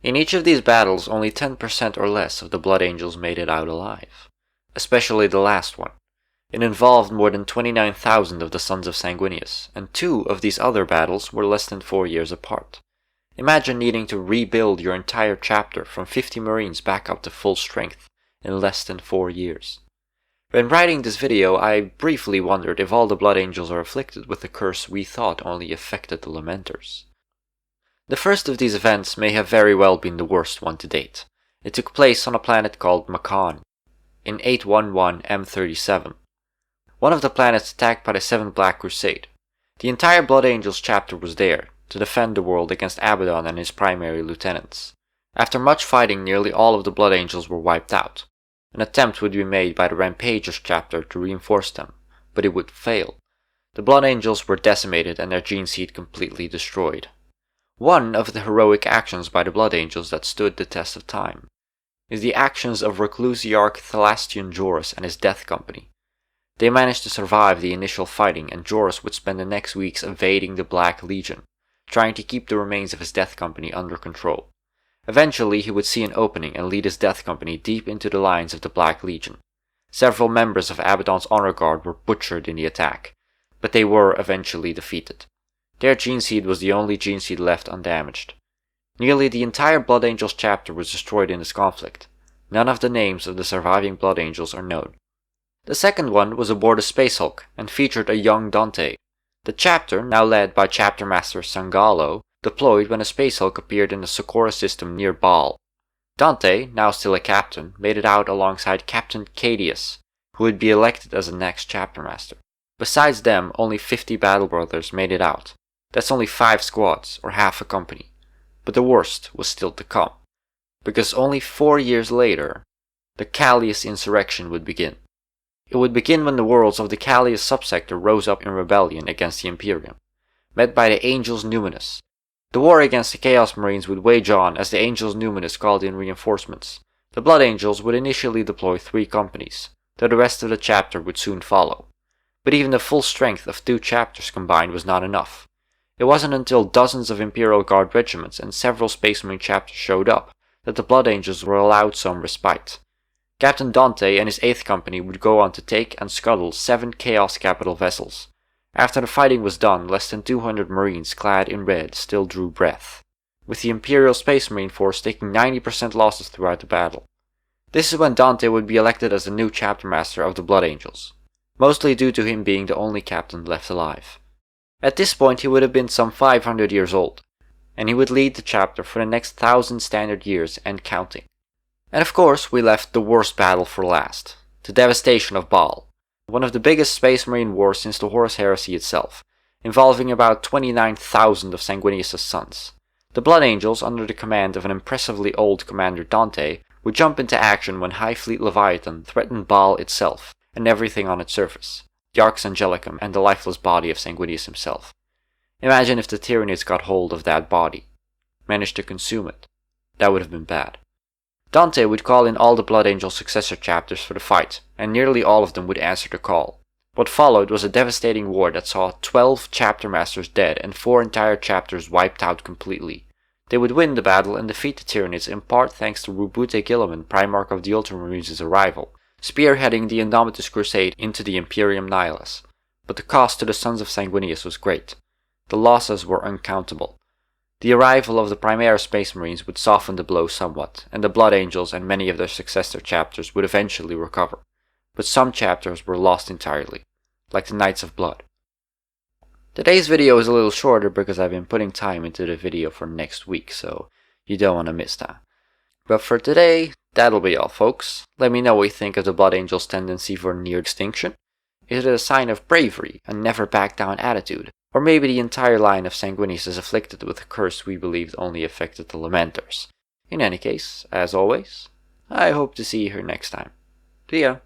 In each of these battles, only 10% or less of the Blood Angels made it out alive, especially the last one. It involved more than 29,000 of the Sons of Sanguinius, and 2 of these other battles were less than 4 years apart. Imagine needing to rebuild your entire chapter from 50 Marines back up to full strength in less than 4 years. When writing this video, I briefly wondered if all the Blood Angels are afflicted with the curse we thought only affected the Lamenters. The first of these events may have very well been the worst one to date. It took place on a planet called Makan, in 811 M37. One of the planets attacked by the 7th Black Crusade. The entire Blood Angels chapter was there, to defend the world against Abaddon and his primary lieutenants. After much fighting, nearly all of the Blood Angels were wiped out. An attempt would be made by the Rampagers chapter to reinforce them, but it would fail. The Blood Angels were decimated and their gene seed completely destroyed. One of the heroic actions by the Blood Angels that stood the test of time is the actions of Reclusiarch Thalastian Jorus and his Death Company. They managed to survive the initial fighting, and Jorus would spend the next weeks evading the Black Legion, trying to keep the remains of his Death Company under control. Eventually, he would see an opening and lead his Death Company deep into the lines of the Black Legion. Several members of Abaddon's Honor Guard were butchered in the attack, but they were eventually defeated. Their gene seed was the only gene seed left undamaged. Nearly the entire Blood Angels chapter was destroyed in this conflict. None of the names of the surviving Blood Angels are known. The second one was aboard a Space Hulk and featured a young Dante. The chapter, now led by Chapter Master Sangalo, deployed when a Space Hulk appeared in the Socorro system near Baal. Dante, now still a captain, made it out alongside Captain Cadius, who would be elected as the next Chapter Master. Besides them, only 50 Battle Brothers made it out. That's only 5 squads, or half a company. But the worst was still to come, because only 4 years later, the Callius insurrection would begin. It would begin when the worlds of the Callius subsector rose up in rebellion against the Imperium, led by the Angels Numinous. The war against the Chaos Marines would wage on as the Angels Numinous called in reinforcements. The Blood Angels would initially deploy 3 companies, though the rest of the chapter would soon follow. But even the full strength of 2 chapters combined was not enough. It wasn't until dozens of Imperial Guard regiments and several Space Marine chapters showed up that the Blood Angels were allowed some respite. Captain Dante and his 8th Company would go on to take and scuttle 7 Chaos Capital vessels. After the fighting was done, less than 200 Marines clad in red still drew breath, with the Imperial Space Marine Force taking 90% losses throughout the battle. This is when Dante would be elected as the new Chapter Master of the Blood Angels, mostly due to him being the only captain left alive. At this point he would have been some 500 years old, and he would lead the chapter for the next 1000 standard years and counting. And of course we left the worst battle for last, the devastation of Baal, one of the biggest Space Marine wars since the Horus Heresy itself, involving about 29,000 of Sanguinius' sons. The Blood Angels, under the command of an impressively old Commander Dante, would jump into action when High Fleet Leviathan threatened Baal itself and everything on its surface, the Arx Angelicum and the lifeless body of Sanguinius himself. Imagine if the Tyranids got hold of that body, managed to consume it. That would have been bad. Dante would call in all the Blood Angel successor chapters for the fight, and nearly all of them would answer the call. What followed was a devastating war that saw 12 chapter masters dead and 4 entire chapters wiped out completely. They would win the battle and defeat the Tyranids in part thanks to Rubute Gilliman, Primarch of the Ultramarines' arrival, spearheading the Indomitus Crusade into the Imperium Nihilus. But the cost to the Sons of Sanguinius was great. The losses were uncountable. The arrival of the Primera Space Marines would soften the blow somewhat, and the Blood Angels and many of their successor chapters would eventually recover. But some chapters were lost entirely, like the Knights of Blood. Today's video is a little shorter because I've been putting time into the video for next week, so you don't want to miss that. But for today, that'll be all folks. Let me know what you think of the Blood Angels' tendency for near extinction. Is it a sign of bravery, a never back down attitude? Or maybe the entire line of Sanguinius is afflicted with a curse we believed only affected the Lamenters. In any case, as always, I hope to see you here next time. See ya!